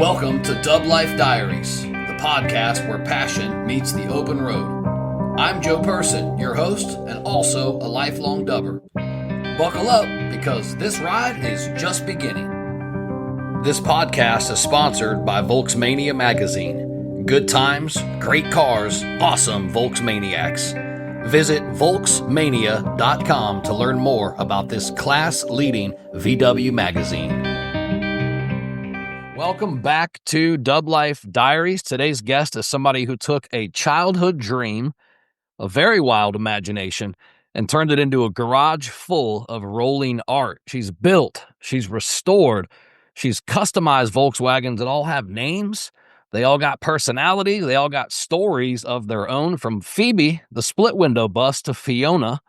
Welcome to DubLife Diaries, the podcast where passion meets the open road. I'm Joe Person, your host, and also a lifelong dubber. Buckle up, because this ride is just beginning. This podcast is sponsored by Volksmania magazine. Good times, great cars, awesome Volksmaniacs. Visit Volksmania.com to learn more about this class-leading VW magazine. Welcome back to DubLife Diaries. Today's guest is somebody who took a childhood dream, a very wild imagination, and turned it into a garage full of rolling art. She's built, she's restored, she's customized Volkswagens that all have names. They all got personality. They all got stories of their own, from Phoebe, the split window bus, to Fiona,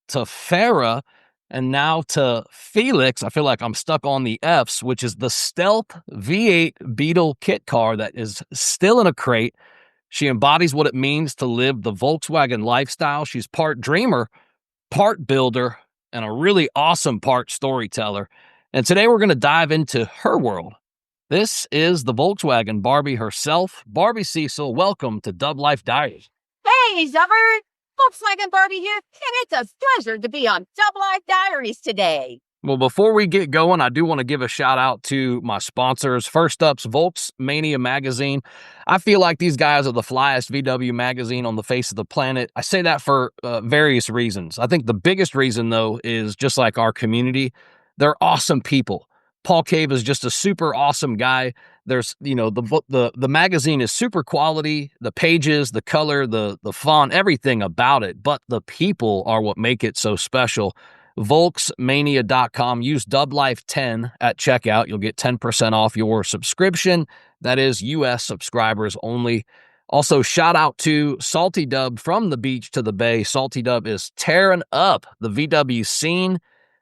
to Farrah, and now to Felix. I feel like I'm stuck on the Fs, which is the stealth V8 Beetle kit car that is still in a crate. She embodies what it means to live the Volkswagen lifestyle. She's part dreamer, part builder, and a really awesome part storyteller. And today we're going to dive into her world. This is the Volkswagen Barbie herself, Barbie Cecil. Welcome to DubLife Diaries. Hey, Zubber! Volkswagen Barbie here, and it's a pleasure to be on DubLife Diaries today. Well, before we get going, I do want to give a shout out to my sponsors. First up's Volksmania magazine. I feel like these guys are the flyest VW magazine on the face of the planet. I say that for various reasons. I think the biggest reason, though, is just like our community. They're awesome people. Paul Cave is just a super awesome guy. There's, the magazine is super quality, the pages, the color, the font, everything about it, but the people are what make it so special. Volksmania.com. Use DubLife10 at checkout. You'll get 10% off your subscription. That is U.S. subscribers only. Also, shout out to Salty Dub, from the beach to the bay. Salty Dub is tearing up the VW scene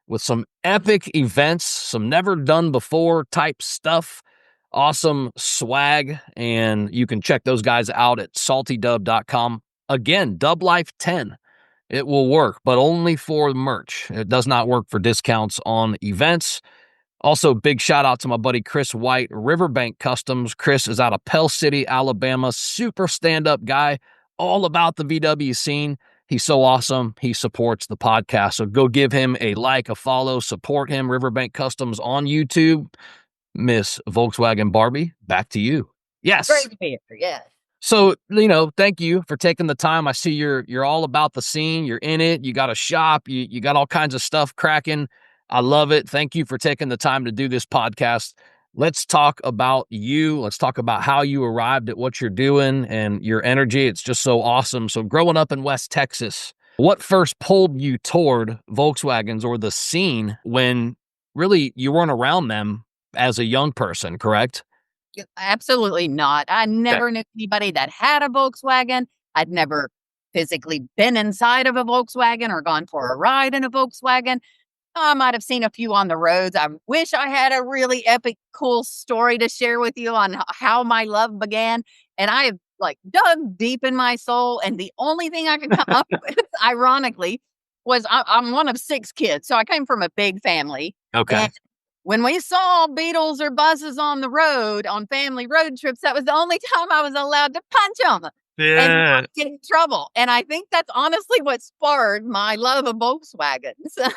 with some epic events, some never done before type stuff, awesome swag, and you can check those guys out at saltydub.com. Again, DubLife10. It will work, but only for merch. It does not work for discounts on events. Also, big shout out to my buddy Chris White, Riverbank Customs. Chris is out of Pell City, Alabama. Super stand-up guy, all about the VW scene. He's so awesome. He supports the podcast. So go give him a like, a follow, support him. Riverbank Customs on YouTube. Miss Volkswagen Barbie, back to you. Yes. Great to be here, yes. So, thank you for taking the time. I see you're all about the scene. You're in it. You got a shop. You got all kinds of stuff cracking. I love it. Thank you for taking the time to do this podcast. Let's talk about you. Let's talk about how you arrived at what you're doing and your energy. It's just so awesome. So growing up in West Texas, what first pulled you toward Volkswagens or the scene when really you weren't around them as a young person, correct? Absolutely not. I never knew anybody that had a Volkswagen. I'd never physically been inside of a Volkswagen or gone for a ride in a Volkswagen. I might have seen a few on the roads. I wish I had a really epic, cool story to share with you on how my love began. And I have dug deep in my soul. And the only thing I could come up with, ironically, was I'm one of 6 kids. So I came from a big family. Okay. And when we saw Beetles or buses on the road, on family road trips, that was the only time I was allowed to punch them. Yeah. And not get in trouble. And I think that's honestly what sparked my love of Volkswagens.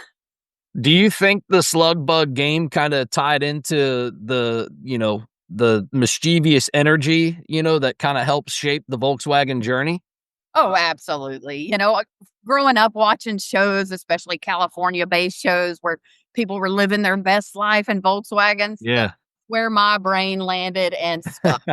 Do you think the slug-bug game kind of tied into the mischievous energy, that kind of helps shape the Volkswagen journey? Oh, absolutely. Growing up watching shows, especially California-based shows where people were living their best life in Volkswagens. Yeah. Where my brain landed and stuff.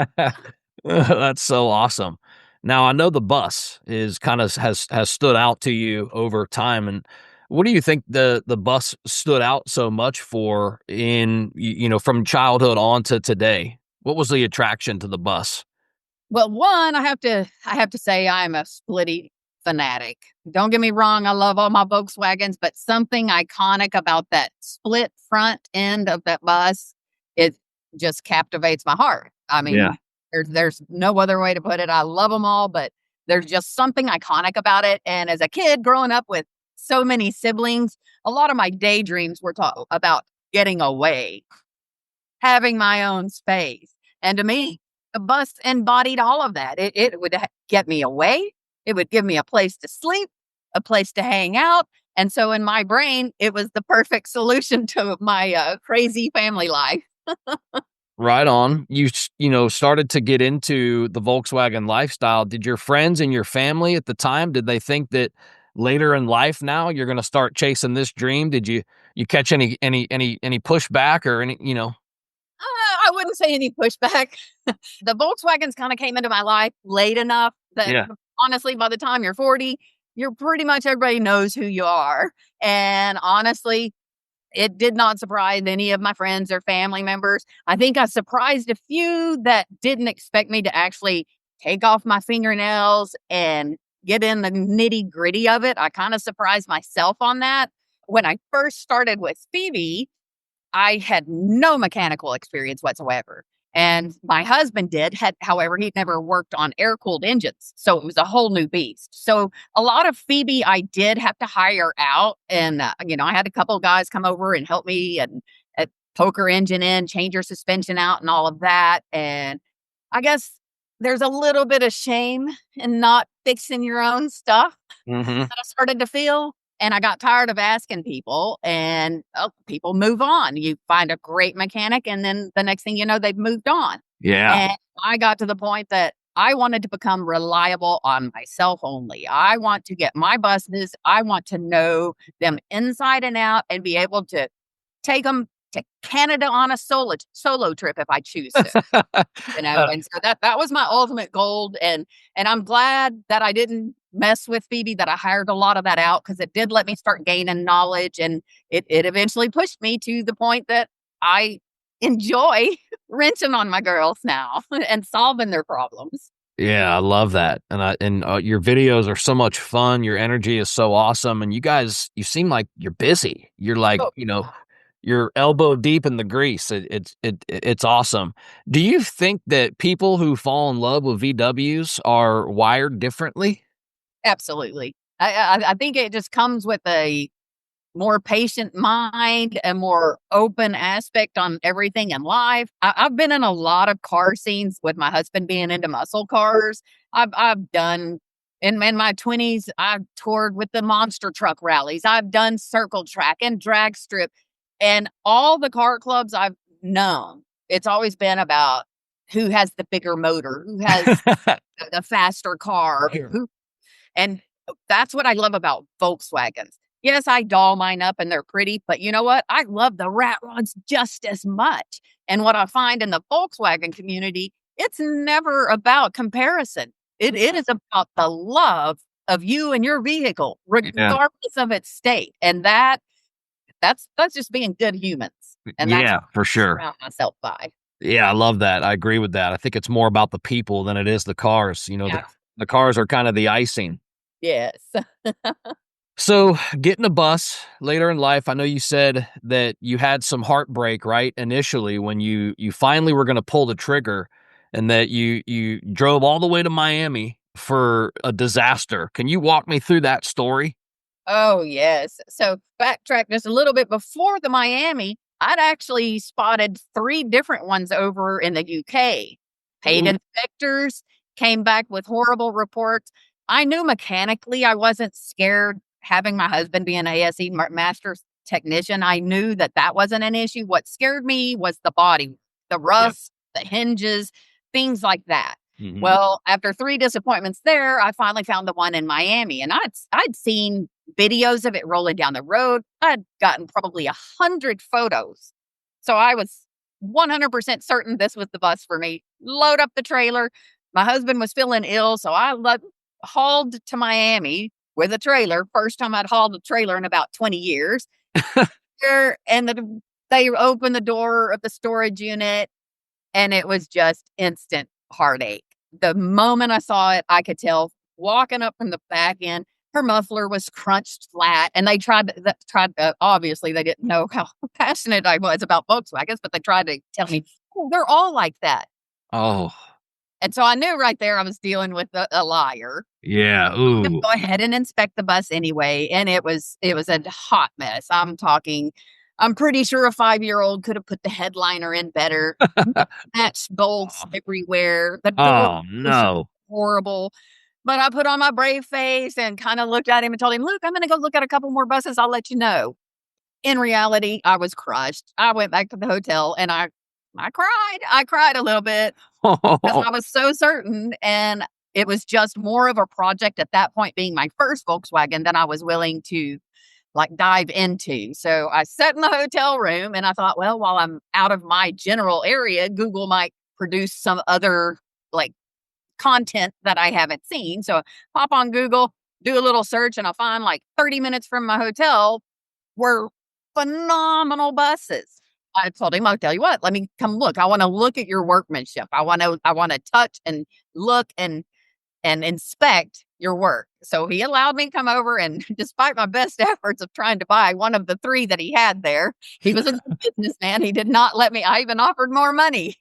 That's so awesome. Now, I know the bus is kind of has stood out to you over time. And what do you think the bus stood out so much for in, from childhood on to today? What was the attraction to the bus? Well, one, I have to say I'm a splitty fanatic. Don't get me wrong, I love all my Volkswagens, but something iconic about that split front end of that bus, it just captivates my heart. I mean, yeah. There's no other way to put it. I love them all, but there's just something iconic about it. And as a kid growing up with so many siblings, a lot of my daydreams were about getting away, having my own space. And to me, the bus embodied all of that. It would get me away. It would give me a place to sleep, a place to hang out. And so in my brain, it was the perfect solution to my crazy family life. Right on. Started to get into the Volkswagen lifestyle. Did your friends and your family at the time, did they think that later in life now you're going to start chasing this dream? Did you catch any pushback or any? I wouldn't say any pushback. The Volkswagens kind of came into my life late enough that Yeah. honestly, by the time you're 40, you're pretty much everybody knows who you are. And honestly, it did not surprise any of my friends or family members. I think I surprised a few that didn't expect me to actually take off my fingernails and get in the nitty gritty of it. I kind of surprised myself on that. When I first started with Phoebe, I had no mechanical experience whatsoever. And my husband however, he'd never worked on air cooled engines. So it was a whole new beast. So a lot of Phoebe I did have to hire out. And, I had a couple of guys come over and help me and poke her engine in, change her suspension out, and all of that. And I guess there's a little bit of shame in not fixing your own stuff Mm-hmm. that I started to feel. And I got tired of asking people, and people move on. You find a great mechanic, and then the next thing you know, they've moved on. Yeah. And I got to the point that I wanted to become reliable on myself only. I want to get my buses. I want to know them inside and out and be able to take them to Canada on a solo trip if I choose to. And so that was my ultimate goal. And I'm glad that I didn't mess with Phoebe, that I hired a lot of that out, because it did let me start gaining knowledge, and it eventually pushed me to the point that I enjoy wrenching on my girls now and solving their problems. Yeah, I love that. And your videos are so much fun. Your energy is so awesome. And you seem like you're busy. You're like, Oh, you're elbow deep in the grease. It's awesome. Do you think that people who fall in love with VWs are wired differently? absolutely. I think it just comes with a more patient mind, a more open aspect on everything in life. I've been in a lot of car scenes with my husband being into muscle cars. I've done in my 20s, I've toured with the monster truck rallies. I've done circle track and drag strip, and all the car clubs I've known. It's always been about who has the bigger motor, who has the faster car, and that's what I love about Volkswagens. Yes, I doll mine up and they're pretty, but you know what? I love the rat rods just as much. And what I find in the Volkswagen community, it's never about comparison. It is about the love of you and your vehicle, Yeah. regardless of its state. And that's just being good humans. And that's Yeah, what for I sure. surround myself by. Yeah, I love that. I agree with that. I think it's more about the people than it is the cars. Yeah. The cars are kind of the icing. Yes. So, getting a bus later in life, I know you said that you had some heartbreak, right? Initially, when you finally were going to pull the trigger, and that you drove all the way to Miami for a disaster. Can you walk me through that story? Oh, yes. So backtrack just a little bit before the Miami, I'd actually spotted 3 different ones over in the UK. Paid Ooh. inspectors, came back with horrible reports. I knew mechanically I wasn't scared having my husband be an ASE master's technician. I knew that that wasn't an issue. What scared me was the body, the Yeah. rust, the hinges, things like that. Mhm. Well, after 3 disappointments there, I finally found the one in Miami, and I'd seen videos of it rolling down the road. I'd gotten probably 100 photos. So I was 100% certain this was the bus for me. Load up the trailer. My husband was feeling ill, so hauled to Miami with a trailer. First time I'd hauled a trailer in about 20 years. They opened the door of the storage unit, and it was just instant heartache. The moment I saw it, I could tell walking up from the back end, her muffler was crunched flat, and they obviously they didn't know how passionate I was about Volkswagens, but they tried to tell me, "Oh, they're all like that." Oh, And so I knew right there I was dealing with a liar. yeah. Go Ooh. ahead and inspect the bus anyway, and it was a hot mess. I'm talking I'm pretty sure a 5-year-old could have put the headliner in better. Matched bolts everywhere. The door Oh, was no. horrible. But I put on my brave face and kind of looked at him and told him, "Look, I'm going to go look at a couple more buses. I'll let you know." In reality, I was crushed. I went back to the hotel and I cried. I cried a little bit because I was so certain. And it was just more of a project at that point, being my first Volkswagen, than I was willing to like dive into. So I sat in the hotel room and I thought, well, while I'm out of my general area, Google might produce some other like content that I haven't seen. So pop on Google, do a little search, and I find like 30 minutes from my hotel were phenomenal buses. I told him, "I'll tell you what, let me come look. I want to look at your workmanship. I want to touch and look and inspect your work." So he allowed me to come over, and despite my best efforts of trying to buy one of the 3 that he had there, he was a good businessman. He did not let me. I even offered more money.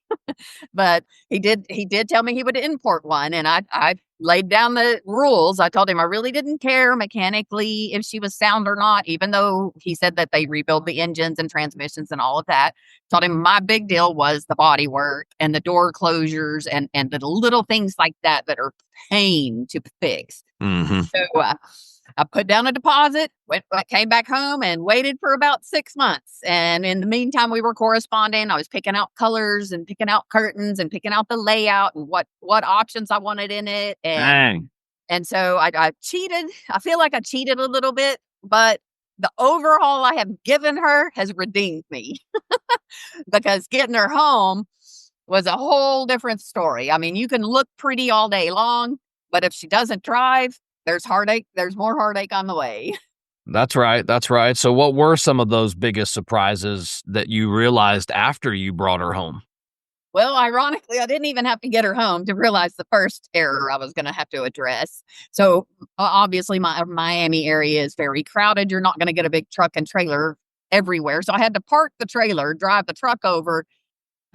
But he did tell me he would import one, and I laid down the rules. I told him I really didn't care mechanically if she was sound or not, even though he said that they rebuild the engines and transmissions and all of that. Told him my big deal was the body work and the door closures and the little things like that that are pain to fix. Mm-hmm. So I put down a deposit, I came back home and waited for about 6 months. And in the meantime, we were corresponding. I was picking out colors and picking out curtains and picking out the layout and what options I wanted in it. Dang. And so I cheated. I feel like I cheated a little bit, but the overhaul I have given her has redeemed me because getting her home was a whole different story. I mean, you can look pretty all day long, but if she doesn't drive, there's heartache. There's more heartache on the way. That's right. That's right. So what were some of those biggest surprises that you realized after you brought her home? Well, ironically, I didn't even have to get her home to realize the first error I was going to have to address. So obviously, my Miami area is very crowded. You're not going to get a big truck and trailer everywhere. So I had to park the trailer, drive the truck over,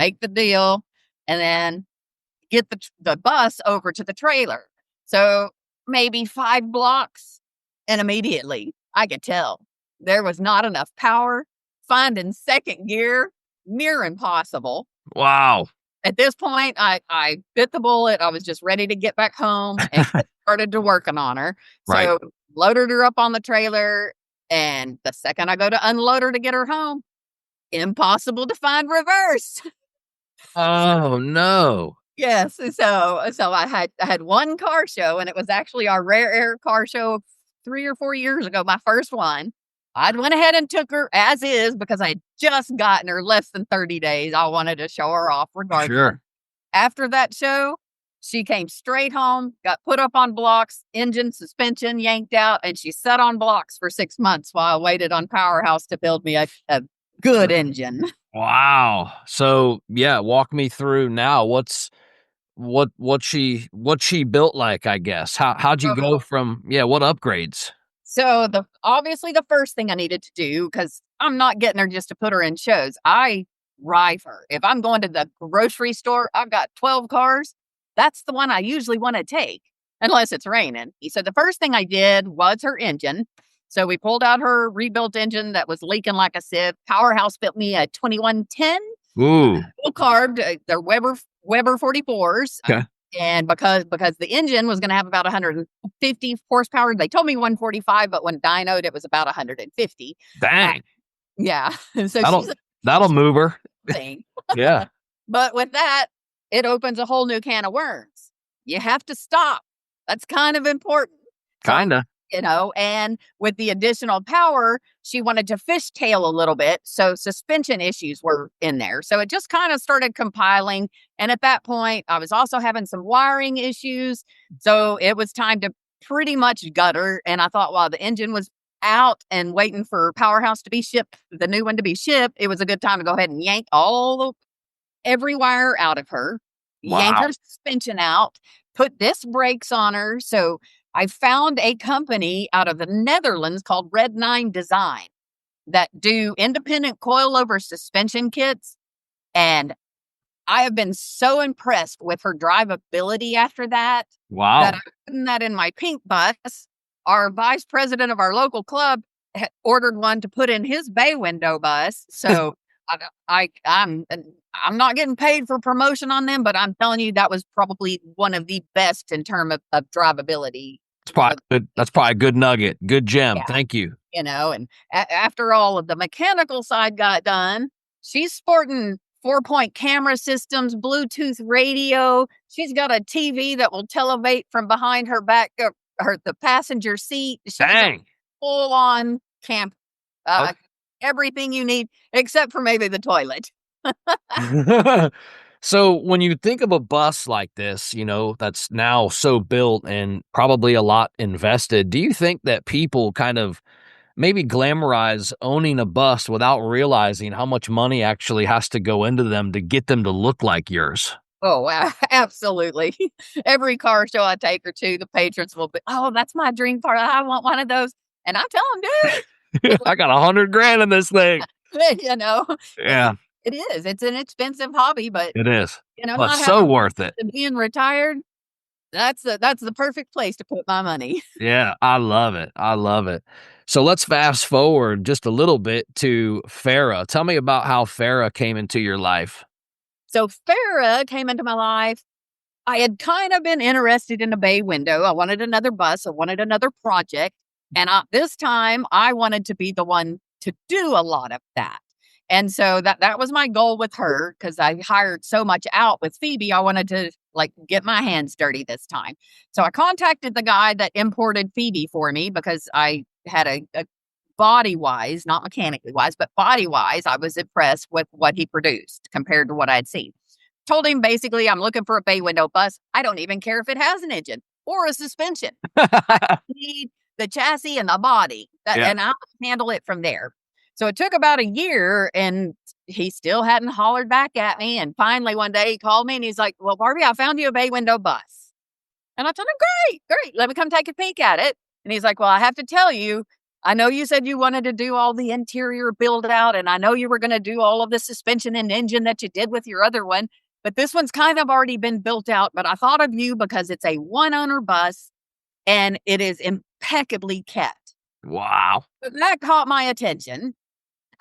make the deal, and then get the bus over to the trailer. So maybe 5 blocks, and immediately I could tell there was not enough power. Finding second gear, near impossible. Wow. At this point, I bit the bullet. I was just ready to get back home and started to working on her. Right. So loaded her up on the trailer, and the second I go to unload her to get her home, impossible to find reverse. Oh, no. Yes, so I had one car show, and it was actually our rare air car show 3 or 4 years ago, my first one. I went ahead and took her as is because I had just gotten her less than 30 days. I wanted to show her off regardless. Sure. After that show, she came straight home, got put up on blocks, engine, suspension yanked out, and she sat on blocks for 6 months while I waited on Powerhouse to build me a good engine. Wow. So yeah, walk me through now. What she built like, I guess. How'd you go from what upgrades? So obviously the first thing I needed to do, because I'm not getting her just to put her in shows, I drive her. If I'm going to the grocery store, I've got 12 cars. That's the one I usually want to take, unless it's raining. So the first thing I did was her engine. So we pulled out her rebuilt engine that was leaking like a sieve. Powerhouse built me a 2110. Ooh. Full carb. They're Weber 44s. Okay. And because the engine was going to have about 150 horsepower, they told me 145, but when dynoed, it was about 150. Dang. Yeah. So that'll move her. Thing. Yeah. But with that, it opens a whole new can of worms. You have to stop. That's kind of important. Kinda. And with the additional power, she wanted to fishtail a little bit. So suspension issues were in there. So it just kind of started compiling. And at that point, I was also having some wiring issues. So it was time to pretty much gut her. And I thought while the engine was out and waiting for Powerhouse to be shipped, the new one to be shipped, it was a good time to go ahead and yank every wire out of her, yank her suspension out, put disc brakes on her. So I found a company out of the Netherlands called Red 9 Design that do independent coilover suspension kits. And I have been so impressed with her drivability after that. Wow. That I'm putting that in my pink bus. Our vice president of our local club ordered one to put in his bay window bus. So I'm not getting paid for promotion on them, but I'm telling you that was probably one of the best in terms of drivability. That's probably a good nugget, good gem. Yeah. Thank you. And after all of the mechanical side got done, she's sporting 4-point camera systems, Bluetooth radio. She's got a TV that will televate from behind her back, the passenger seat. She's Dang. full on camp, Okay. everything you need except for maybe the toilet. So when you think of a bus like this, that's now so built and probably a lot invested, do you think that people kind of maybe glamorize owning a bus without realizing how much money actually has to go into them to get them to look like yours? Oh, wow. Absolutely. Every car show I take her to, the patrons will be, oh, that's my dream car. I want one of those. And I tell them, dude, I got $100,000 in this thing. Yeah, it is. It's an expensive hobby, but it is. not But so having worth it. and being retired, that's the perfect place to put my money. Yeah, I love it. I love it. So let's fast forward just a little bit to Farrah. Tell me about how Farrah came into your life. So Farrah came into my life. I had kind of been interested in a bay window. I wanted another bus. I wanted another project. And this time I wanted to be the one to do a lot of that. And so that was my goal with her, because I hired so much out with Phoebe. I wanted to get my hands dirty this time. So I contacted the guy that imported Phoebe for me, because I had a body wise, not mechanically wise, but body wise, I was impressed with what he produced compared to what I had seen. Told him basically, I'm looking for a bay window bus. I don't even care if it has an engine or a suspension. I need the chassis and the body, and I'll handle it from there. So it took about a year, and he still hadn't hollered back at me. And finally, one day he called me and he's like, well, Barbie, I found you a bay window bus. And I told him, great. Let me come take a peek at it. And he's like, well, I have to tell you, I know you said you wanted to do all the interior build out, and I know you were going to do all of the suspension and engine that you did with your other one, but this one's kind of already been built out. But I thought of you because it's a one-owner bus and it is impeccably kept. Wow. But that caught my attention.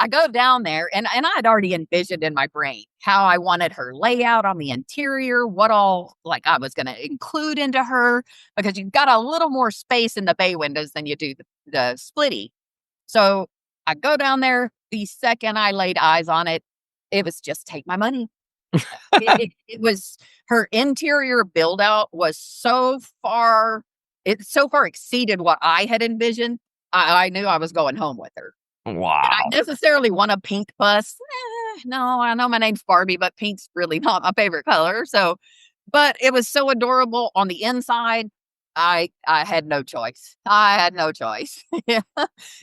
I go down there, and I had already envisioned in my brain how I wanted her layout on the interior, what all I was going to include into her, because you've got a little more space in the bay windows than you do the splitty. So I go down there. The second I laid eyes on it, it was just take my money. It was, her interior build out was so far exceeded what I had envisioned. I knew I was going home with her. Wow. I necessarily want a pink bus. No, I know my name's Barbie, but pink's really not my favorite color. So, but it was so adorable on the inside. I had no choice. Yeah.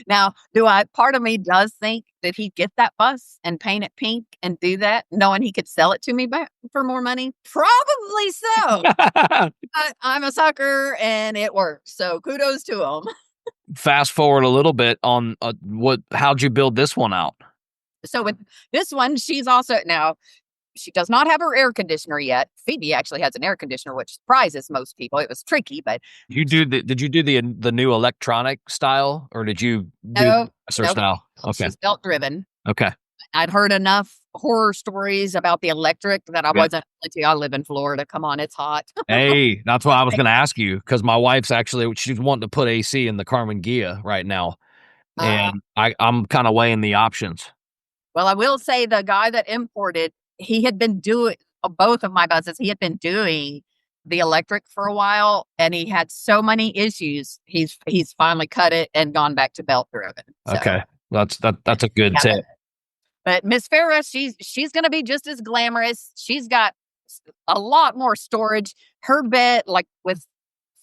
Now, part of me does think that he'd get that bus and paint it pink and do that, knowing he could sell it to me back for more money? Probably so. But I'm a sucker and it works. So kudos to him. Fast forward a little bit on how'd you build this one out? So with this one, she's also, now she does not have her air conditioner yet. Phoebe actually has an air conditioner, which surprises most people. It was tricky, but did you do the new electronic style, or did you do no style? Okay. She's belt driven. Okay. I'd heard enough horror stories about the electric that I wasn't willing to. I live in Florida. Come on, it's hot. Hey, that's what I was going to ask you, because my wife's she's wanting to put AC in the Carmen Ghia right now, and I'm kind of weighing the options. Well, I will say the guy that imported, he had been doing both of my buses. He had been doing the electric for a while, and he had so many issues. He's finally cut it and gone back to belt driven. So. Okay, that's a good tip. But Miss Farrah, she's going to be just as glamorous. She's got a lot more storage. Her bed, like with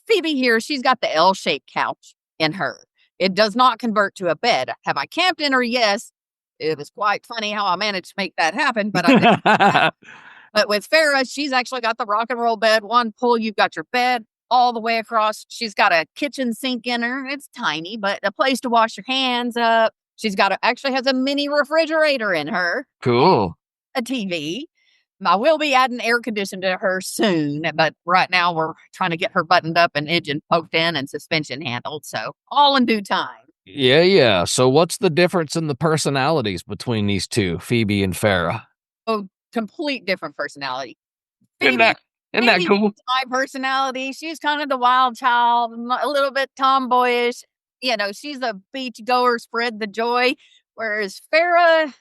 Phoebe here, she's got the L-shaped couch in her. It does not convert to a bed. Have I camped in her? Yes. It was quite funny how I managed to make that happen. But but with Farrah, she's actually got the rock and roll bed. One pull, you've got your bed all the way across. She's got a kitchen sink in her. It's tiny, but a place to wash your hands up. She's actually has a mini refrigerator in her. Cool. A TV. I will be adding air conditioning to her soon, but right now we're trying to get her buttoned up and engine poked in and suspension handled. So all in due time. Yeah, yeah. So what's the difference in the personalities between these two, Phoebe and Farrah? Oh, complete different personality. Isn't Phoebe that isn't that Phoebe cool? fits my personality. She's kind of the wild child, a little bit tomboyish. She's a beach goer, spread the joy. Whereas Farrah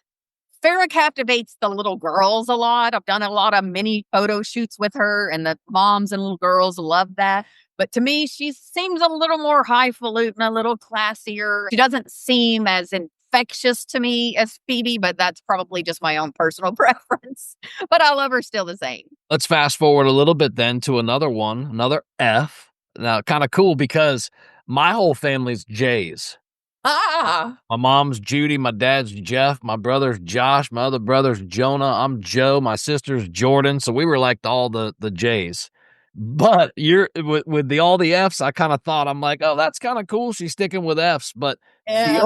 captivates the little girls a lot. I've done a lot of mini photo shoots with her, and the moms and little girls love that. But to me, she seems a little more highfalutin, a little classier. She doesn't seem as infectious to me as Phoebe, but that's probably just my own personal preference. But I love her still the same. Let's fast forward a little bit then to another one, another F. Now, kind of cool because my whole family's J's. Ah, My mom's Judy, my dad's Jeff, my brother's Josh, my other brother's Jonah, I'm Joe, my sister's Jordan. So we were like all the J's. But you're with the all the F's, I kind of thought I'm like, oh, that's kind of cool. She's sticking with F's. But yeah.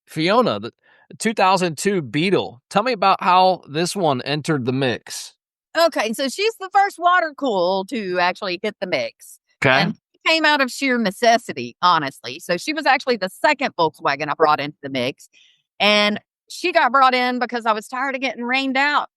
Fiona, the 2002 Beetle. Tell me about how this one entered the mix. Okay, so she's the first water cool to actually hit the mix. Okay. And she came out of sheer necessity, honestly. So she was actually the second Volkswagen I brought into the mix. And she got brought in because I was tired of getting rained out,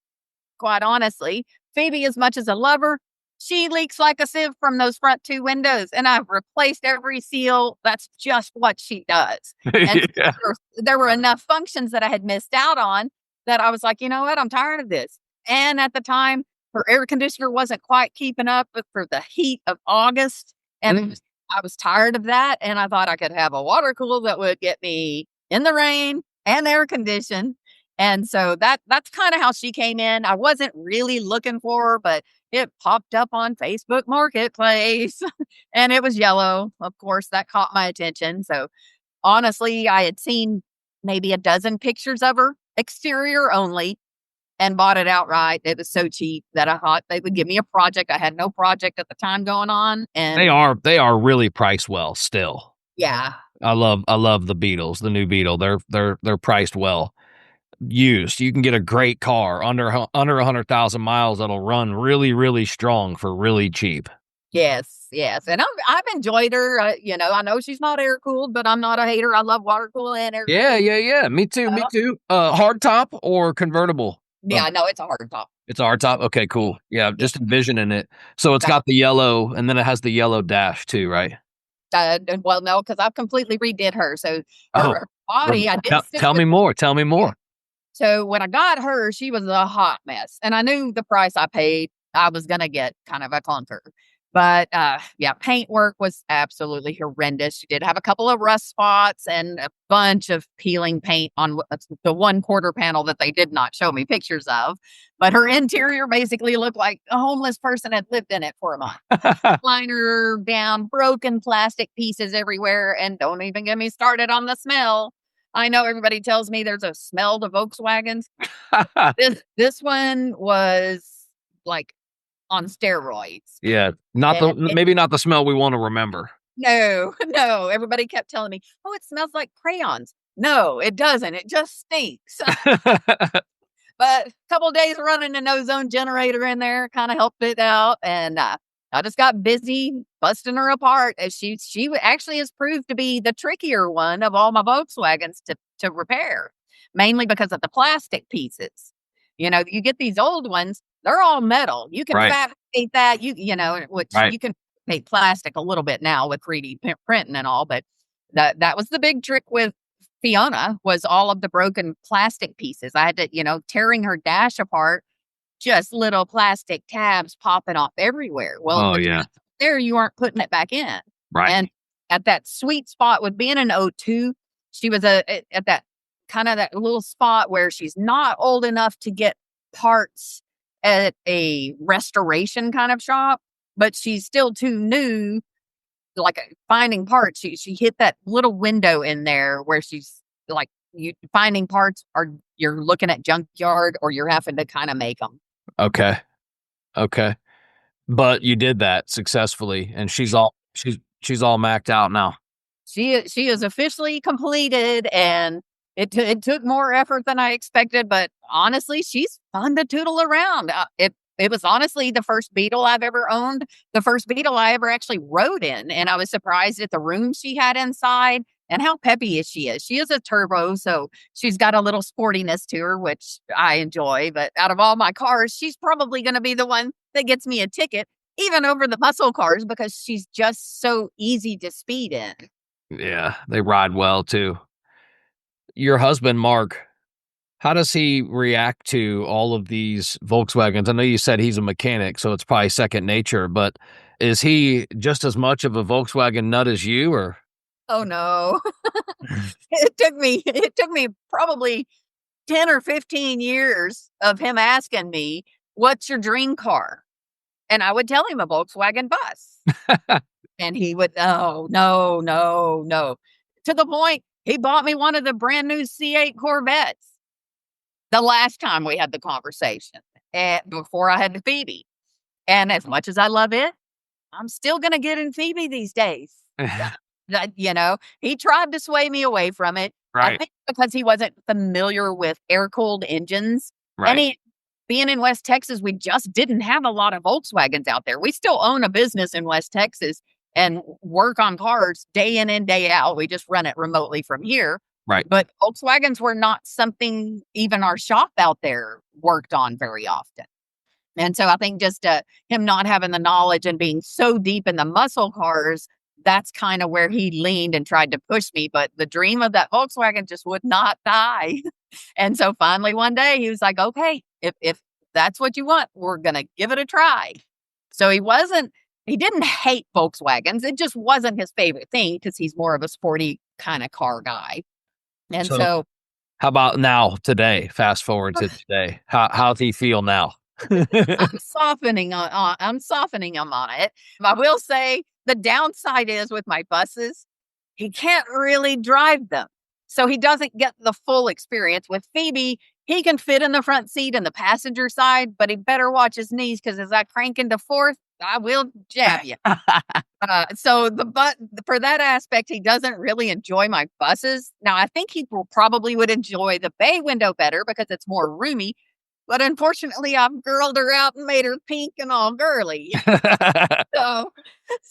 quite honestly. Phoebe, as much as I love her, she leaks like a sieve from those front two windows. And I've replaced every seal. That's just what she does. And Yeah. there were enough functions that I had missed out on that I was like, you know what? I'm tired of this. And at the time, her air conditioner wasn't quite keeping up for the heat of August. And Mm. I was tired of that. And I thought I could have a water cooler that would get me in the rain and air conditioned. And so that's kind of how she came in. I wasn't really looking for her, but it popped up on Facebook Marketplace and it was yellow. Of course, that caught my attention. So honestly, I had seen maybe a dozen pictures of her, exterior only, and bought it outright. It was so cheap that I thought they would give me a project. I had no project at the time going on, and They are really priced well still. yeah. I love the Beetles, the new Beetle. They're priced well. Used. You can get a great car under 100,000 miles that'll run really, really strong for really cheap. Yes, yes, and I've enjoyed her, I know she's not air cooled, but I'm not a hater. I love water cool and air Yeah, cooled. yeah, yeah. Me too, me too. Hard top or convertible? Yeah, no, it's a hard top. It's a hard top? Okay, cool. Yeah, Yeah, just envisioning it. So it's that got the yellow, and then it has the yellow dash too, right? well, no, because I've completely redid her, so Oh, her body, I did stick tell with me more, tell me yeah. more. So when I got her, she was a hot mess, and I knew the price I paid, I was gonna get kind of a clunker. But, yeah, paint work was absolutely horrendous. She did have a couple of rust spots and a bunch of peeling paint on the one quarter panel that they did not show me pictures of. But her interior basically looked like a homeless person had lived in it for a month. Liner down, broken plastic pieces everywhere, and don't even get me started on the smell. I know everybody tells me there's a smell to Volkswagens. This one was, like, on steroids. Yeah, not the And maybe not the smell we wanna remember. no, no, everybody kept telling me, "Oh, it smells like crayons." No, it doesn't, it just stinks. But a couple days running an ozone generator in there kinda helped it out, and, I just got busy busting her apart as she actually has proved to be the trickier one of all my Volkswagens to repair, mainly because of the plastic pieces. You get these old ones, they're all metal. You can Right, fabricate that, which right. you can make plastic a little bit now with 3D printing and all, but that was the big trick with Fiona was all of the broken plastic pieces. I had to, tearing her dash apart, just little plastic tabs popping off everywhere. Well, Oh, the yeah. tabs there, you aren't putting it back in. Right. And at that sweet spot with being an O2, she was at that kind of that little spot where she's not old enough to get parts at a restoration kind of shop, but she's still too new like finding parts. She hit that little window in there where she's like you finding parts are you're looking at junkyard or you're having to kind of make them. Okay, okay. But you did that successfully, and she's all macked out now. She is officially completed, and it took more effort than I expected, but honestly, she's fun to tootle around. It was honestly the first Beetle I've ever owned, the first Beetle I ever actually rode in, and I was surprised at the room she had inside, and how peppy she is. She is a turbo, so she's got a little sportiness to her, which I enjoy. But out of all my cars, she's probably going to be the one that gets me a ticket, even over the muscle cars, because she's just so easy to speed in. Yeah, they ride well too. Your husband, Mark, how does he react to all of these Volkswagens? I know you said he's a mechanic, so it's probably second nature, but is he just as much of a Volkswagen nut as you, or? Oh no. It took me probably 10 or 15 years of him asking me, "What's your dream car?" And I would tell him a Volkswagen bus. And he would, "No, no, no, no." To the point, he bought me one of the brand new C8 Corvettes the last time we had the conversation, before I had the Phoebe. And as much as I love it, I'm still gonna get in Phoebe these days. He tried to sway me away from it. I Right, think because he wasn't familiar with air-cooled engines. And right. being in West Texas, we just didn't have a lot of Volkswagens out there. We still own a business in West Texas and work on cars day in and day out. We just run it remotely from here. Right. But Volkswagens were not something even our shop out there worked on very often. And so I think just him not having the knowledge and being so deep in the muscle cars, that's kind of where he leaned and tried to push me. But the dream of that Volkswagen just would not die. And so finally one day he was like, "Okay, if that's what you want, we're gonna give it a try." So he didn't hate Volkswagens. It just wasn't his favorite thing because he's more of a sporty kind of car guy. And So so how about now, today? Fast forward to today. How's he feel now? I'm softening him on it. I will say the downside is with my buses, he can't really drive them. So he doesn't get the full experience. With Phoebe, he can fit in the front seat and the passenger side, but he better watch his knees because as I crank into fourth, I will jab you. So for that aspect, he doesn't really enjoy my buses. Now, I think he probably would enjoy the bay window better because it's more roomy. But unfortunately, I've girled her out and made her pink and all girly. So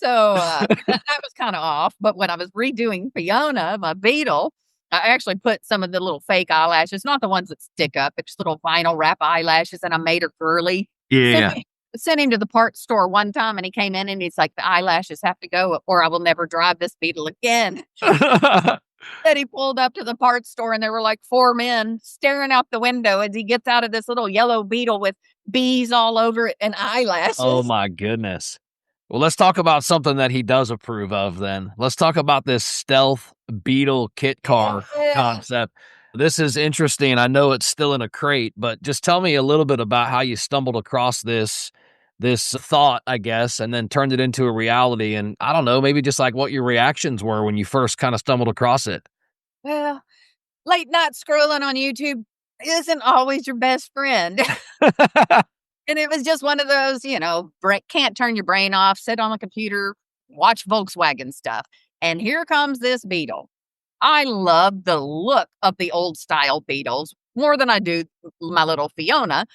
that was kinda off, but when I was redoing Fiona, my Beetle, I actually put some of the little fake eyelashes, not the ones that stick up, but just little vinyl wrap eyelashes, and I made her curly. Sent Yeah. him sent him to the parts store one time, and he came in, and he's like, "The eyelashes have to go, or I will never drive this Beetle again." That he pulled up to the parts store, and there were, like, 4 men staring out the window as he gets out of this little yellow Beetle with bees all over it and Oh eyelashes. my goodness. Well, let's talk about something that he does approve of then. Let's talk about this stealth beetle kit car Yeah. concept. This is interesting. I know it's still in a crate, but just tell me a little bit about how you stumbled across this thought, I guess, and then turned it into a reality. And I don't know, maybe just like what your reactions were when you first kind of stumbled across it. Well, late night scrolling on YouTube isn't always your best friend. And it was just one of those, can't turn your brain off, sit on the computer, watch Volkswagen stuff. And here comes this Beetle. I love the look of the old style Beetles more than I do my little Fiona,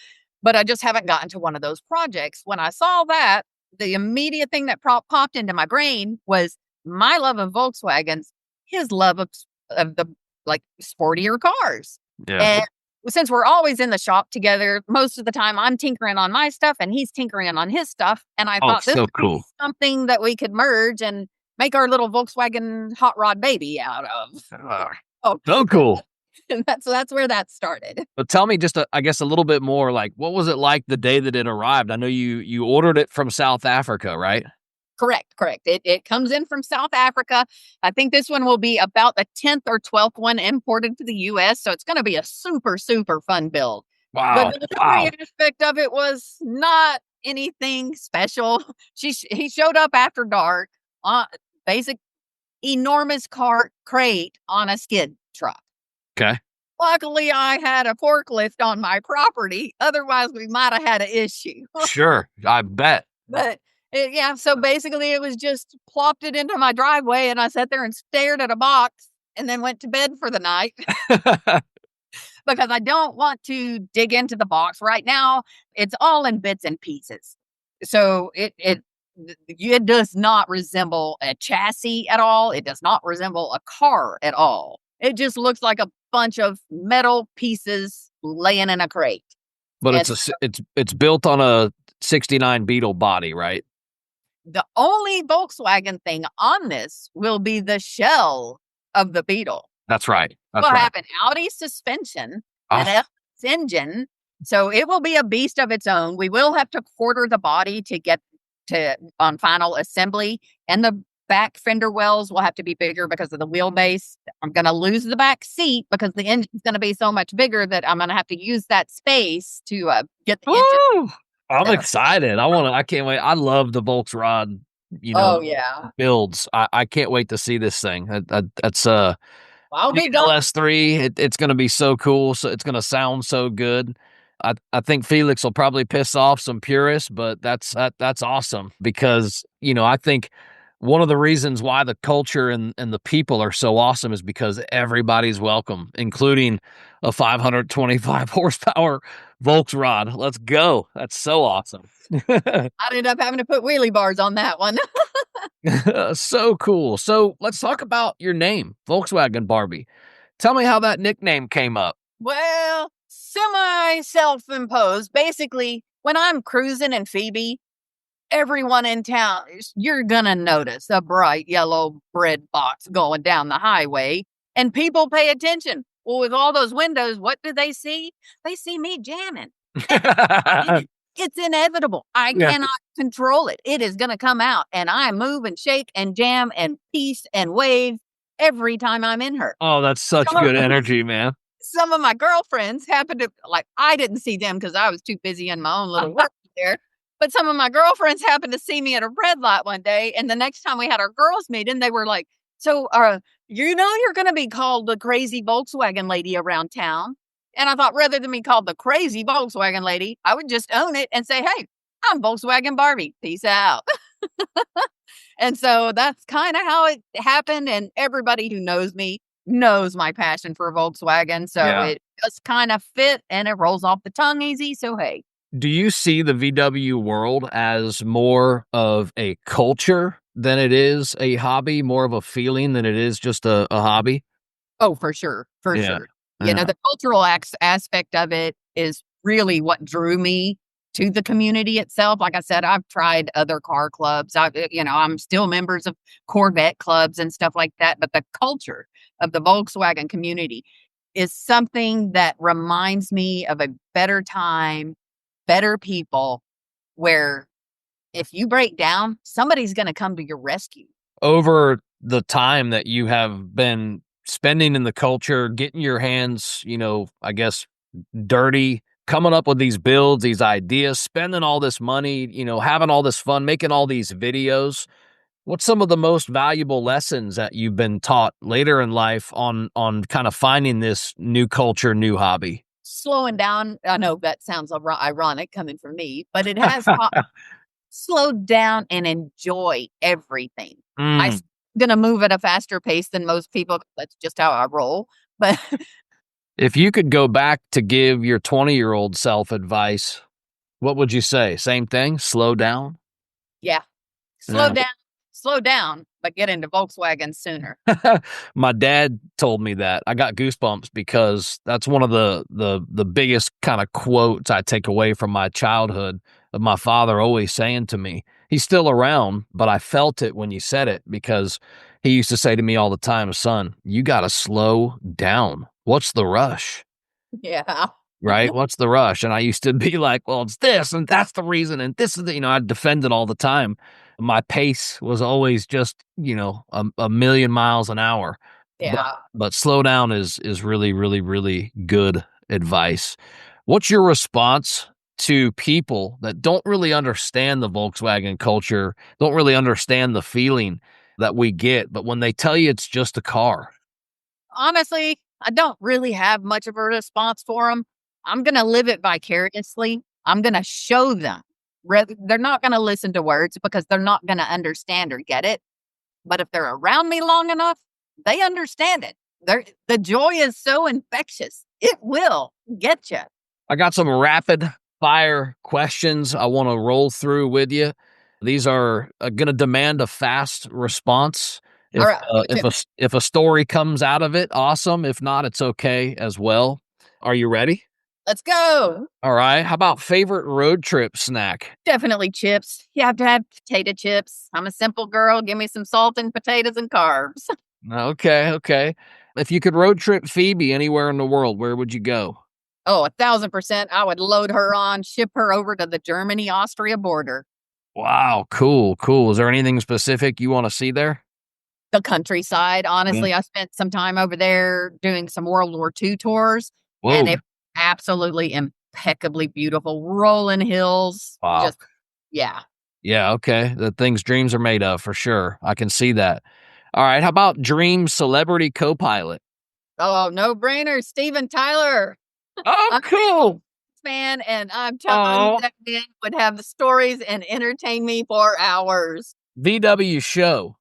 but I just haven't gotten to one of those projects. When I saw that, the immediate thing that popped into my brain was my love of Volkswagens, his love of the like sportier cars. Yeah. And since we're always in the shop together, most of the time I'm tinkering on my stuff and he's tinkering on his stuff. And I Oh, thought this so would be cool. something that we could merge and make our little Volkswagen hot rod baby out of. Oh, So cool. that's where that started. But tell me just, I guess, a little bit more, like, what was it like the day that it arrived? I know you ordered it from South Africa, right? Correct, correct. It comes in from South Africa. I think this one will be about the 10th or 12th one imported to the US, so it's gonna be a super, super fun build. The Wow, delivery wow. aspect of it was not anything special. He showed up after dark, basic enormous cart crate on a skid truck. Okay. Luckily, I had a forklift on my property, otherwise we might have had an issue. Sure, I bet. But, yeah, so basically it was just plopped it into my driveway, and I sat there and stared at a box and then went to bed for the night because I don't want to dig into the box. Right now, it's all in bits and pieces. So It does not resemble a chassis at all. It does not resemble a car at all. It just looks like a bunch of metal pieces laying in a crate. But And it's built on a 69 Beetle body, right? the only Volkswagen thing on this will be the shell of the Beetle. That's right. That's Will right. have an Audi suspension, an Oh, F engine, so it will be a beast of its own. We will have to quarter the body to get to on final assembly, and the back fender wells will have to be bigger because of the wheelbase. I'm going to lose the back seat because the engine's going to be so much bigger that I'm going to have to use that space to get the engine. woo! I'm So, excited. I can't wait. I love the Volkswagen, oh yeah, builds. I can't wait to see this thing. That's I'll be the gone. LS3. It's going to be so cool. So it's going to sound so good. I think Felix will probably piss off some purists, but that's awesome because I think one of the reasons why the culture and the people are so awesome is because everybody's welcome, including a 525 horsepower Volkswagen. Let's go. That's so awesome. I ended up having to put wheelie bars on that one. So cool. So let's talk about your name, Volkswagen Barbie. Tell me how that nickname came up. Well, semi self-imposed. Basically, when I'm cruising in Phoebe, everyone in town, you're gonna notice a bright yellow bread box going down the highway, and people pay attention. Well, with all those windows, what do they see? They see me jamming. It's inevitable. I Yeah. cannot control it. It is gonna come out, and I move and shake and jam and peace and wave every time I'm in her. Oh, that's such good energy, man. Some of my girlfriends happened to I didn't see them because I was too busy in my own little world there. But some of my girlfriends happened to see me at a red light one day, and the next time we had our girls' meeting, they were like, "So, you're gonna be called the crazy Volkswagen lady around town." And I thought rather than be called the crazy Volkswagen lady, I would just own it and say, "Hey, I'm Volkswagen Barbie. Peace out." And so that's kinda how it happened, and everybody who knows me knows my passion for Volkswagen, so Yeah. it just kinda fit, and it rolls off the tongue easy, so hey. Do you see the VW world as more of a culture than it is a hobby, more of a feeling than it is just a hobby? Oh, for sure, for Yeah. sure. Yeah. The cultural aspect of it is really what drew me to the community itself. Like I said, I've tried other car clubs. I'm still members of Corvette clubs and stuff like that, but the culture of the Volkswagen community is something that reminds me of a better time, better people, where if you break down, somebody's gonna come to your rescue. Over the time that you have been spending in the culture, getting your hands, I guess, dirty, coming up with these builds, these ideas, spending all this money, having all this fun, making all these videos. What's some of the most valuable lessons that you've been taught later in life on kind of finding this new culture, new hobby? Slowing down, I know that sounds ironic coming from me, but it has taught slow down and enjoy everything. I'm Mm. gonna move at a faster pace than most people. That's just how I roll. But If you could go back to give your 20-year-old self advice, what would you say? Same thing? Slow down? yeah, Yeah. slow down, but get into Volkswagen sooner. My dad told me that. I got goosebumps because that's one of the biggest kind of quotes I take away from my childhood of my father always saying to me. He's still around, but I felt it when you said it because he used to say to me all the time, "Son, you got to slow down. What's the rush?" Yeah, Right? What's the rush? And I used to be like, well, it's this, and that's the reason, and this is I'd defend it all the time. My pace was always just, a million miles an hour. But yeah. but slow down is really, really, really good advice. What's your response to people that don't really understand the Volkswagen culture, don't really understand the feeling that we get, but when they tell you it's just a car? Honestly, I don't really have much of a response for them. I'm gonna live it vicariously. I'm gonna show them. They're not gonna listen to words because they're not gonna understand or get it. But if they're around me long enough, they understand it. The joy is so infectious. It will get you. I got some rapid fire questions I want to roll through with you. These are going to demand a fast response. All If right. if a story comes out of it, awesome. If not, it's okay as well. Are you ready? Let's go. All right. How about favorite road trip snack? Definitely chips. You have to have potato chips. I'm a simple girl. Give me some salt and potatoes and carbs. Okay, okay. If you could road trip Phoebe anywhere in the world, where would you go? Oh, 1,000%. I would load her on, ship her over to the Germany-Austria border. Wow, cool, cool. Is there anything specific you want to see there? The countryside. Yeah. Honestly, I spent some time over there doing some World War II tours, and Whoa. it absolutely impeccably beautiful. Rolling hills. Wow. Just, yeah. Yeah, okay. The things dreams are made of for sure. I can see that. All right. How about dream celebrity co-pilot? Oh, no brainer. Steven Tyler. Oh, I'm cool. a fan, and I'm telling you, Oh. that man would have the stories and entertain me for hours. VW show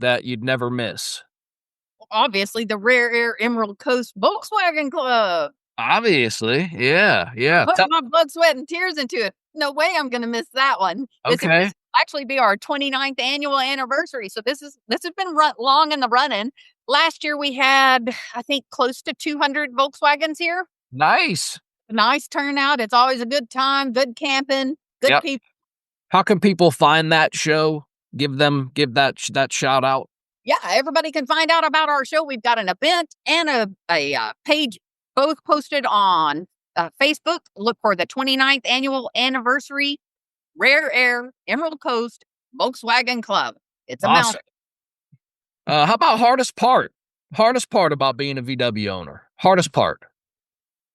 that you'd never miss. Obviously, the Rare Air Emerald Coast Volkswagen Club. Obviously. Yeah, yeah. Put my blood, sweat, and tears into it. No way I'm gonna miss that one. This Okay. will actually be our 29th annual anniversary, so this has been long in the running. Last year, we had, I think, close to 200 Volkswagens here. Nice. Nice turnout. It's always a good time, good camping, good Yep. people. How can people find that show? Give that shout out. Yeah, everybody can find out about our show. We've got an event and a page, both posted on Facebook. Look for the 29th annual anniversary Rare Air Emerald Coast Volkswagen Club. It's a Awesome. mouth. How about hardest part? Hardest part about being a VW owner. Hardest part.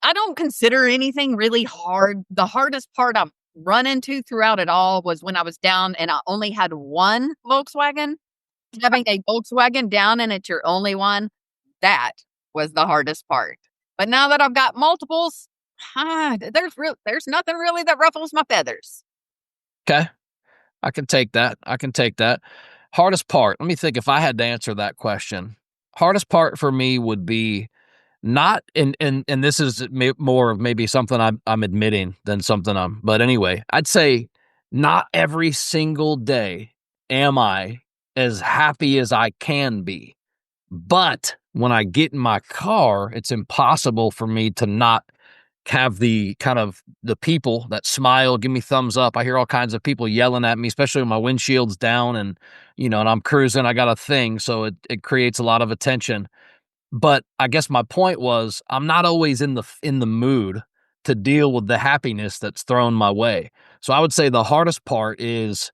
I don't consider anything really hard. The hardest part I've run into throughout it all was when I was down and I only had one Volkswagen. Having a Volkswagen down and it's your only one, that was the hardest part. But now that I've got multiples, there's nothing really that ruffles my feathers. Okay. I can take that. I can take that. Hardest part. Let me think if I had to answer that question. Hardest part for me would be not and this is more of maybe something I'm admitting than something but anyway, I'd say not every single day am I as happy as I can be. But when I get in my car, it's impossible for me to not have the kind of the people that smile, give me thumbs up. I hear all kinds of people yelling at me, especially when my windshield's down and, and I'm cruising, I got a thing. So it creates a lot of attention. But I guess my point was I'm not always in the mood to deal with the happiness that's thrown my way. So I would say the hardest part is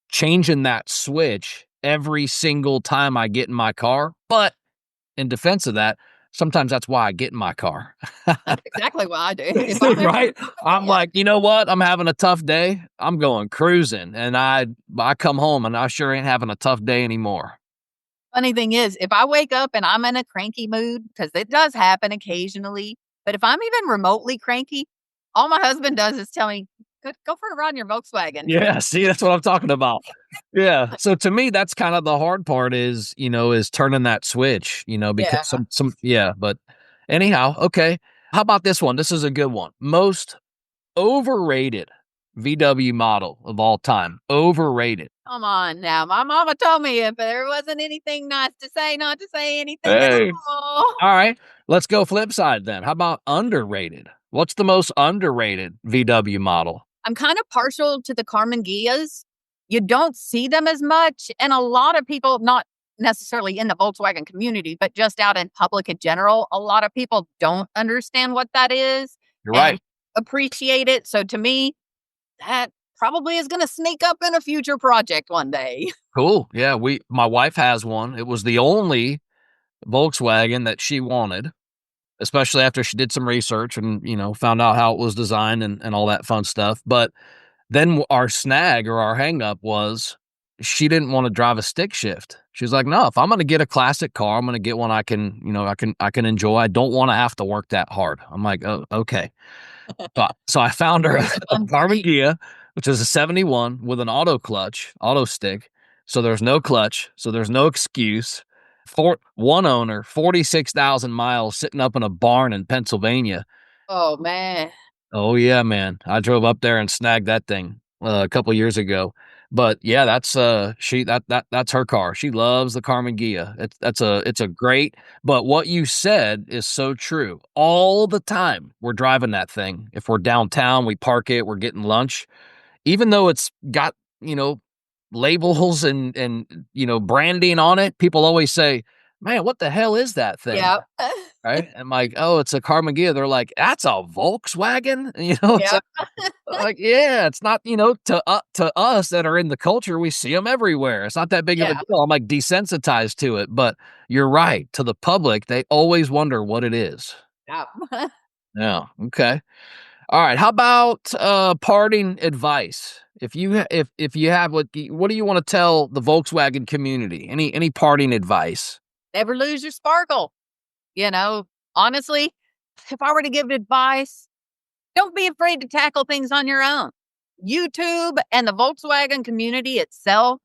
changing that switch every single time I get in my car. But in defense of that, sometimes that's why I get in my car. That's exactly what I do. If I'm Right? I'm like, you know what? I'm having a tough day. I'm going cruising. And I come home and I sure ain't having a tough day anymore. Funny thing is, if I wake up and I'm in a cranky mood, because it does happen occasionally, but if I'm even remotely cranky, all my husband does is tell me, go for a ride in your Volkswagen. Yeah, see, that's what I'm talking about. Yeah. So to me, that's kind of the hard part is turning that switch, because Yeah. yeah, but anyhow, okay. How about this one? This is a good one. Most overrated VW model of all time. Overrated. Come on now. My mama told me if there wasn't anything nice to say, not to say anything at Hey. all. All right. Let's go flip side then. How about underrated? What's the most underrated VW model? I'm kind of partial to the Carmen Gias. You don't see them as much. And a lot of people, not necessarily in the Volkswagen community, but just out in public in general, a lot of people don't understand what that is You're and right. appreciate it. So to me, that probably is going to sneak up in a future project one day. Cool. Yeah, my wife has one. It was the only Volkswagen that she wanted, especially after she did some research and, found out how it was designed and all that fun stuff. But then our snag or our hang up was she didn't want to drive a stick shift. She was like, no, if I'm going to get a classic car, I'm going to get one I can, I can enjoy. I don't want to have to work that hard. I'm like, oh, okay. So I found her a Barbie, which is a 71 with an auto stick. So there's no clutch. So there's no excuse. One owner, 46,000 miles sitting up in a barn in Pennsylvania. Oh, man. Oh, yeah, man. I drove up there and snagged that thing. a couple years ago. But yeah, that's that's her car. She loves the Carmen Ghia. It's a great. But what you said is so true. All the time we're driving that thing. If we're downtown, we park it. We're getting lunch, even though it's got labels and branding on it. People always say, "Man, what the hell is that thing?" Yeah. Right? I'm like, "Oh, it's a Carmen Ghia." They're like, "That's a Volkswagen?" It's Yeah. like, yeah, it's not, to us that are in the culture, we see them everywhere. It's not that big of a Yeah. deal. I'm like desensitized to it, but you're right. To the public, they always wonder what it is. Yeah. Yeah. Okay. All right. How about parting advice? If you have what do you want to tell the Volkswagen community? Any parting advice? Never lose your sparkle. You know, honestly, if I were to give advice, don't be afraid to tackle things on your own. YouTube and the Volkswagen community itself,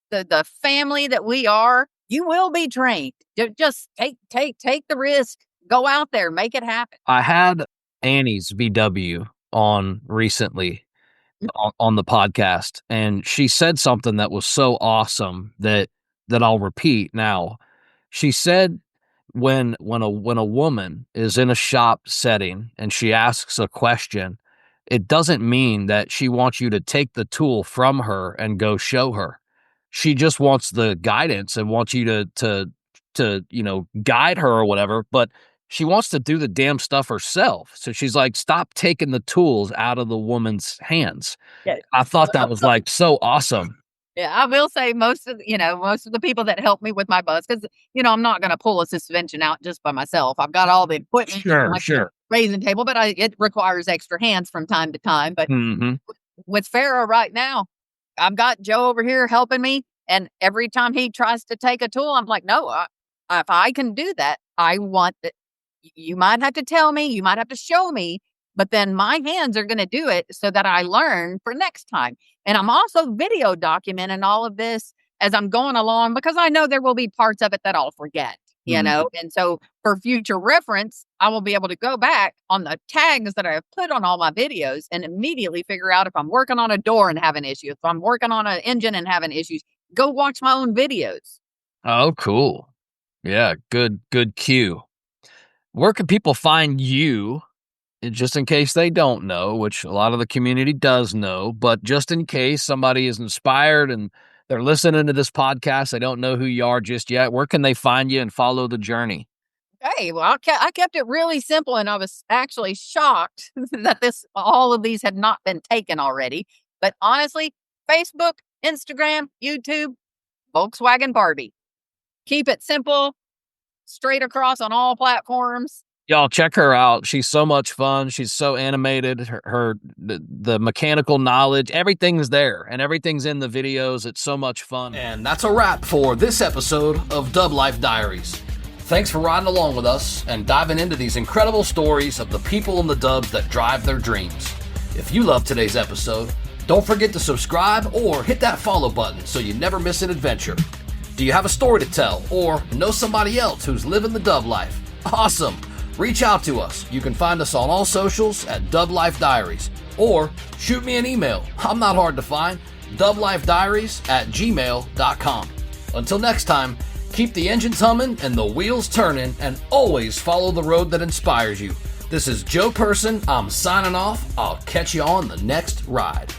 the family that we are, you will be trained. Just take the risk. Go out there, make it happen. I had Annie's VW on recently on the podcast, and she said something that was so awesome that I'll repeat now. She said when a woman is in a shop setting and she asks a question, it doesn't mean that she wants you to take the tool from her and go show her. She just wants the guidance and wants you to guide her or whatever, but she wants to do the damn stuff herself. So she's like, stop taking the tools out of the woman's hands. Yeah. I thought that was like so awesome. Yeah, I will say most of the people that help me with my bus, because I'm not going to pull a suspension out just by myself. I've got all the equipment, like the Sure. raising table, but it requires extra hands from time to time. But Hmm. with Farrah right now, I've got Joe over here helping me, and every time he tries to take a tool, I'm like, no, if I can do that, I want that. You might have to tell me, you might have to show me, but then my hands are going to do it so that I learn for next time. And I'm also video documenting all of this as I'm going along, because I know there will be parts of it that I'll forget, Mhm. And so for future reference, I will be able to go back on the tags that I have put on all my videos and immediately figure out if I'm working on a door and having issues, if I'm working on an engine and having issues, go watch my own videos. Oh, cool. Yeah, good cue. Where can people find you, just in case they don't know, which a lot of the community does know, but just in case somebody is inspired and they're listening to this podcast, they don't know who you are just yet, where can they find you and follow the journey? Hey, well, I kept it really simple, and I was actually shocked that all of these had not been taken already. But honestly, Facebook, Instagram, YouTube, Volkswagen Barbie. Keep it simple, straight across on all platforms. Y'all check her out. She's so much fun. She's so animated. The mechanical knowledge, everything's there, and everything's in the videos. It's so much fun. And that's a wrap for this episode of DubLife Diaries. Thanks for riding along with us and diving into these incredible stories of the people and the dubs that drive their dreams. If you love today's episode, don't forget to subscribe or hit that follow button so you never miss an adventure. Do you have a story to tell or know somebody else who's living the dub life? Awesome! Reach out to us. You can find us on all socials at DubLife Diaries, or shoot me an email. I'm not hard to find. DubLifeDiaries@gmail.com. Until next time, keep the engines humming and the wheels turning, and always follow the road that inspires you. This is Joe Person. I'm signing off. I'll catch you on the next ride.